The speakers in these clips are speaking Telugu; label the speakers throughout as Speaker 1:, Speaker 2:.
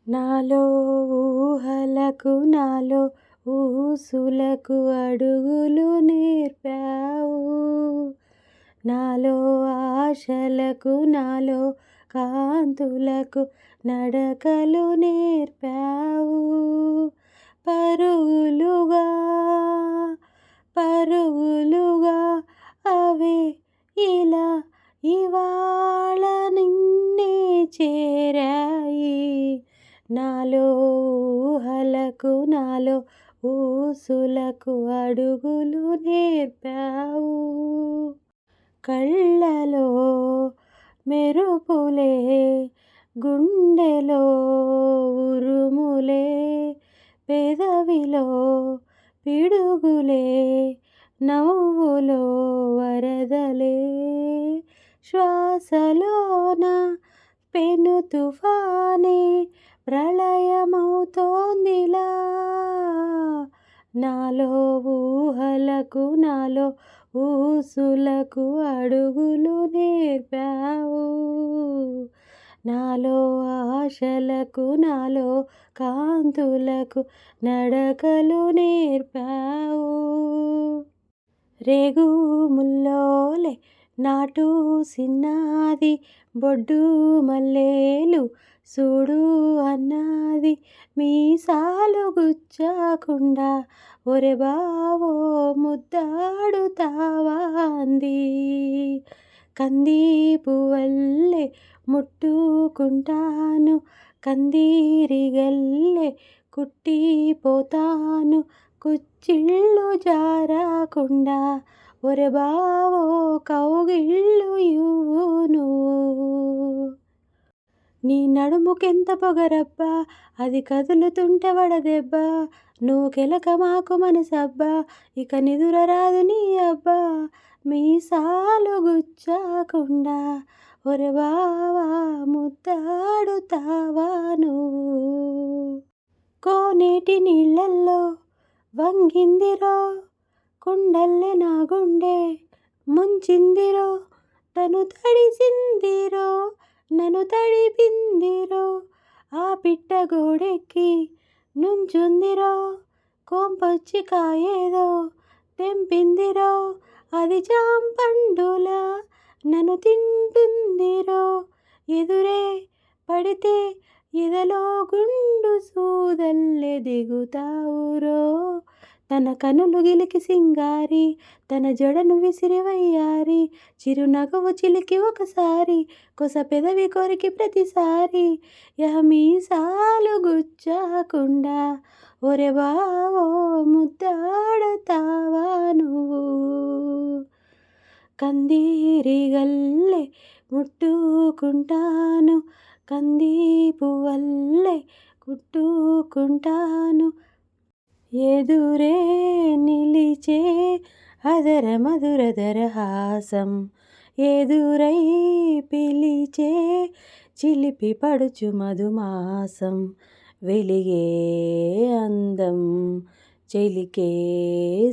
Speaker 1: నాలో ఊహలకు నాలో ఊసులకు అడుగులు నేర్పావు. నాలో ఆశలకు నాలో కాంతులకు నడకలు నేర్పావు. పరుగులుగా పరుగులుగా అవే ఇలా ఇవాళ నిన్నే చేరాయి. నాలో ఊహలకు నాలో ఊసులకు అడుగులు నేర్పావు. కళ్ళలో మెరుపులే గుండెలో ఉరుములే పెదవిలో పిడుగులే నవ్వులో వరదలే శ్వాసలోన పెను తుఫానే ప్రళయమవుతోందిలా. నాలో ఊహలకు నాలో ఊసులకు అడుగులు నేర్పావు. నాలో ఆశలకు నాలో కాంతులకు నడకలు నేర్పావు. రేగు ముల్లోలే నాటు సిన్నాది బొడ్డు మల్లేలు చూడు అన్నది మీసాలు గుచ్చకుండా ఒరే బావో ముద్దాడుతావా అంది. కంది పువ్వల్లే ముట్టుకుంటాను కందిరిగల్లే కుట్టిపోతాను కుచ్చిళ్ళు జారకుండా ఒరే బావో కౌగిళ్ళు ఇవ్వును. నీ నడుముకెంత పొగరబ్బా అది కదులుతుంటే వడదెబ్బ నువ్వు కెలక మాకు మనసబ్బా ఇక నిదుర రాదు నీ అబ్బా మీసాలు గుచ్చకుండా ఒరే బావా ముద్దాడుతావా నువ్వు. కోనేటి నీళ్ళల్లో వంగిందిరో కుండల్లే నా గుండె ముంచిందిరో తను తడిసిందిరో నన్ను తడిపిందిరో ఆ పిట్ట గోడెక్కి నుంచుందిరో కోంపొచ్చి కాయేదో తెంపిందిరో అది జాంపండులా నన్ను తింటుందిరో ఎదురే పడితే ఎదలో గుండు సూదల్లే దిగుతావురో. తన కనులు గిలికి సింగారి తన జడను విసిరి వయ్యారి చిరునగవు చిలికి ఒకసారి కొస పెదవి కొరికి ప్రతిసారి మీసాలు గుచ్చకుండా ఒరే బావో ముద్దాడతావా నువ్వు. కందిరిగల్లే ముట్టుకుంటాను కంది పువ్వల్లే కుట్టుకుంటాను ఎదురే నిలిచే అదర మధుర దరహాసం ఎదురై పిలిచే చిలిపి పడుచు మధుమాసం వెలిగే అందం చెలికే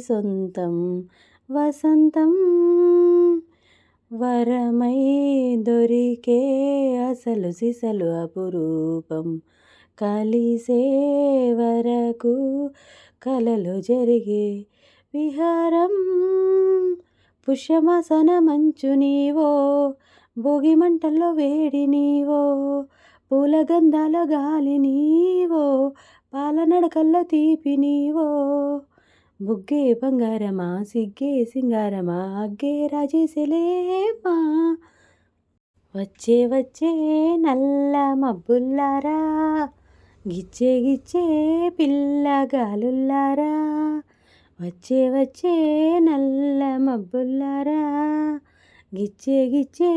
Speaker 1: సొంతం వసంతం వరమై దొరికే అసలు సిసలు అపురూపం కలిసే వరకు కలలు జరిగే విహారం. పుష్యమాసన మంచు నీవో భోగి మంటల్లో వేడి నీవో పూల గంధాల గాలి నీవో పాల నడకల్లో తీపి నీవో బుగ్గే బంగారమా సిగ్గే సింగారమా అగ్గే రాజేసెలేమా. వచ్చే వచ్చే నల్ల మబ్బుల్లారా గిచ్చే గిచ్చే పిల్లగాలుల్లారా వచ్చే వచ్చే నల్ల మబ్బుల్లారా గిచ్చే గిచ్చే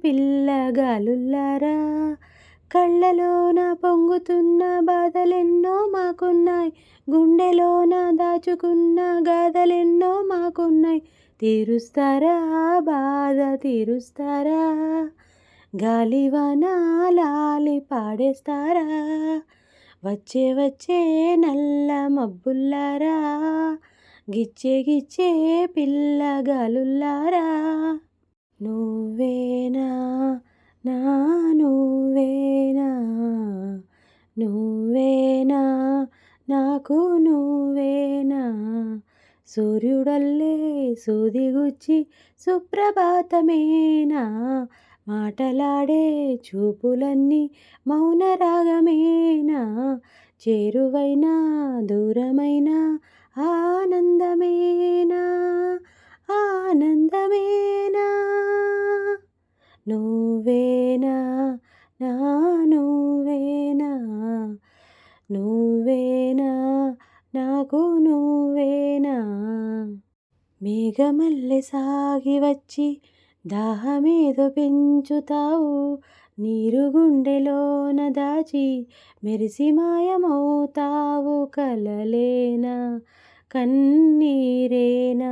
Speaker 1: పిల్లగాలుల్లారా. కళ్ళలోన పొంగుతున్న బాధలెన్నో మాకున్నాయి గుండెలోన దాచుకున్న గాథలెన్నో మాకున్నాయి తీరుస్తారా బాధ తీరుస్తారా గాలివాన లాలి పాడేస్తారా. వచ్చే వచ్చే నల్ల మబ్బుల్లారా గిచ్చే గిచ్చే పిల్లగాలుల్లారా. నువ్వేనా నా నువ్వేనా నువ్వేనా నాకు నువ్వేనా సూర్యుడల్లే సూదిగుచ్చి సుప్రభాతమేనా మాటలాడే చూపులన్నీ మౌనరాగమేనా చేరువైనా దూరమైనా ఆనందమేనా ఆనందమేనా నువ్వేనా నా నువ్వేనా నువ్వేనా నాకు నువ్వేనా మేఘమల్లె సాగి వచ్చి దాహమేదో పెంచుతావు నీరు గుండెలోన దాచి మెరిసి మాయమవుతావు కలలేనా కన్నీరేనా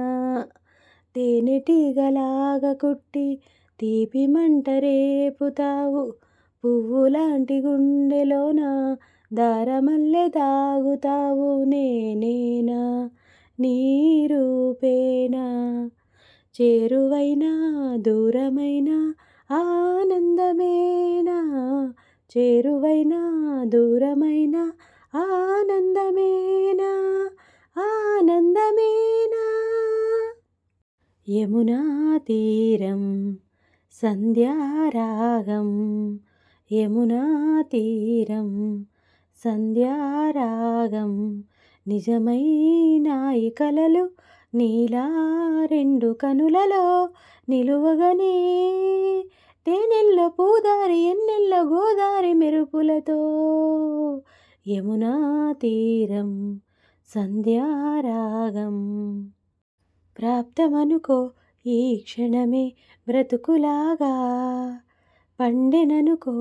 Speaker 1: తేనెటీగలాగా కుట్టి తీపి మంట రేపుతావు పువ్వులాంటి గుండెలోన దారమల్లె దాగుతావు నేనేనా నీ రూపేనా చేరువైనా దూరమైనా ఆనందమేనా చేరువైనా దూరమైనా ఆనందమేనా ఆనందమేనా యమునా తీరం సంధ్యారాగం యమునా తీరం సంధ్యారాగం నిజమైనాయి కలలు నీలా రెండు కనులలో నిలువగనే తేనెల్ల పూదారి ఎన్నెల్ల గోదారి మెరుపులతో యమునా తీరం సంధ్యారాగం ప్రాప్తమనుకో ఈ క్షణమే బ్రతుకులాగా పండెననుకో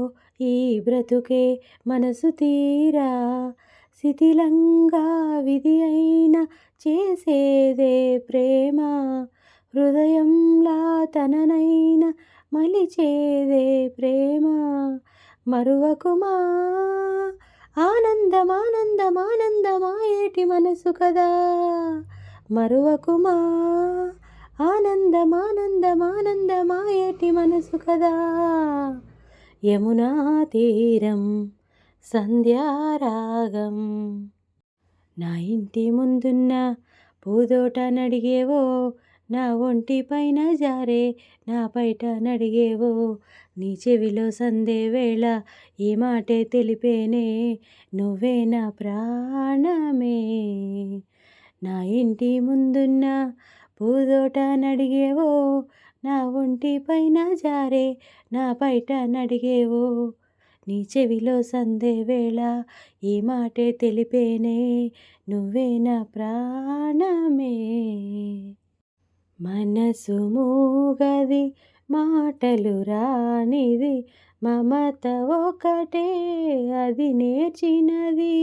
Speaker 1: ఈ బ్రతుకే మనసు తీరా శిథిలంగా విధి అయిన చేసేదే ప్రేమ హృదయంలా తననైన మలిచేదే ప్రేమ మరువకుమా ఆనందమానందమానందమాయేటి మనసు కదా మరువకుమా ఆనందమానందమానందమాయేటి మనసు కదా యమునా తీరం సంధ్యారాగం నా ఇంటి ముందున్న పూదోట నడిగేవో నా ఒంటి పైన జారే నా బయట నడిగేవో నీ చెవిలో సందే వేళ ఈ మాటే తెలిపేనే నువ్వే నా ప్రాణమే నా ఇంటి ముందున్న పూదోట నడిగేవో నా ఒంటి పైన జారే నా బయట నడిగేవో నీ చెవిలో సందే వేళ ఈ మాటే తెలిపేనే నువ్వే నా ప్రాణమే మనసు మూగది మాటలు రానిది మమత ఒకటే అది నేర్చినది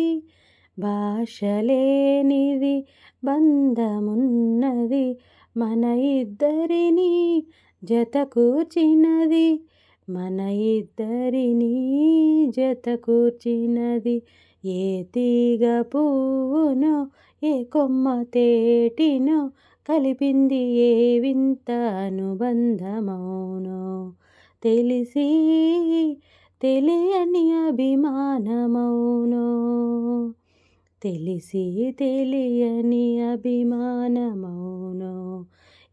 Speaker 1: భాషలేనిది బంధమున్నది మన ఇద్దరిని జత కూర్చినది మన ఇద్దరిని జత కూర్చినది ఏ తీగ పువ్వునో ఏ కొమ్మ తేటినో కలిపింది ఏ వింత అనుబంధమౌనో తెలిసి తెలియని అభిమానమౌనో తెలిసి తెలియని అభిమానమౌనో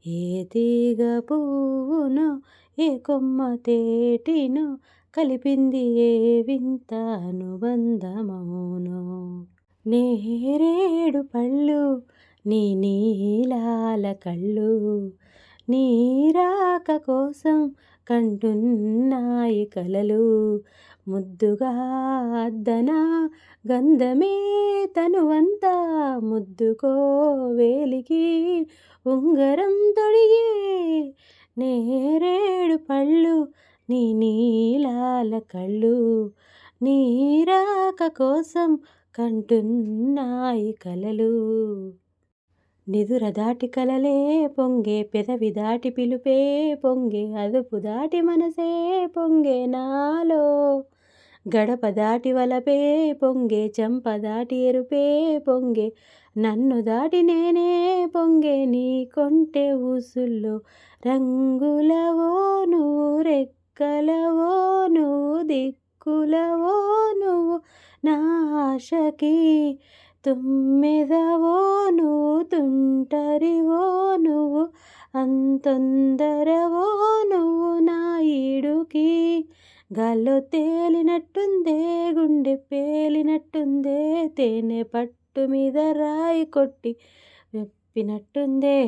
Speaker 1: ఏ తీగ పువ్వునో ఏ కొమ్మ తేటినో కలిపింది ఏ వింత అనుబంధమౌనో నేరేడు పళ్ళు నీ నీలాల కళ్ళు నీ రాక కోసం కంటున్నాయి కలలు ముద్దుగా అద్దన గంధమే తనువంతా ముద్దుకో వేలికి ఉంగరం తొడిగే నేరేడు పళ్ళు నీ నీలాల కళ్ళు నీ రాక కోసం కంటున్నాయి కలలు నిదుర దాటి కలలే పొంగే పెదవి దాటి పిలుపే పొంగే అదుపు దాటి మనసే పొంగే నాలో గడప దాటి వలపే పొంగే చెంప దాటి ఎరుపే పొంగే నన్ను దాటి నేనే పొంగే నీ కొంటె ఊసుల్లో రంగులవో నువ్వు రెక్కలవో నువ్వు దిక్కు చినుకులవో నువ్వు నా ఆశకి తుమ్మెదవో నువ్వు తుంటరివో నువ్వు అంతొందరవో నువ్వు నా ఈడుకి గాల్లో తేలినట్టుందే గుండె పేలినట్టుందే తేనె పట్టు మీద రాయి కొట్టి విప్పినట్టుందే